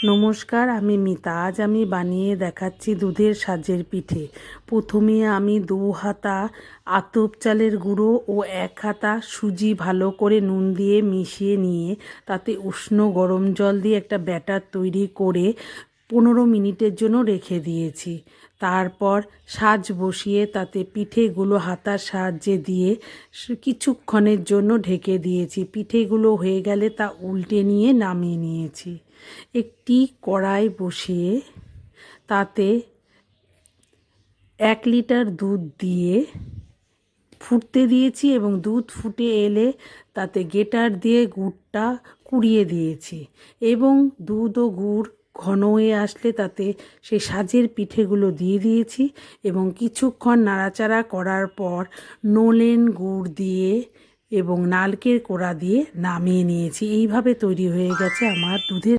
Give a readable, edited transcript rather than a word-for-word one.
নমস্কার, আমি মিতা। আজ আমি বানিয়ে দেখাচ্ছি দুধের সাজের পিঠে। প্রথমে আমি 2 হাতা আতপ চালের গুঁড়ো ও 1 হাতা সুজি ভালো করে নুন দিয়ে মিশিয়ে নিয়ে তাতে উষ্ণ গরম জল দিয়ে একটা ব্যাটার তৈরি করে 15 মিনিটের জন্য রেখে দিয়েছি। তারপর সাজ বসিয়ে তাতে পিঠেগুলো হাতার সাহায্যে দিয়ে কিছুক্ষণের জন্য ঢেকে দিয়েছি। পিঠেগুলো হয়ে গেলে তা উল্টে নিয়ে নামিয়ে নিয়েছি। একটি কড়াই বসিয়ে তাতে 1 লিটার দুধ দিয়ে ফুটতে দিয়েছি এবং দুধ ফুটে এলে তাতে গ্রেটার দিয়ে গুড়টা কুড়িয়ে দিয়েছি এবং দুধ ও গুড় ঘন হয়ে আসলে তাতে সেই সাজের পিঠেগুলো দিয়ে দিয়েছি এবং কিছুক্ষণ নাড়াচাড়া করার পর নলেন গুড় দিয়ে এবং নারকেল কোড়া দিয়ে নামিয়ে নিয়েছি। এইভাবে তৈরি হয়ে গেছে আমার দুধের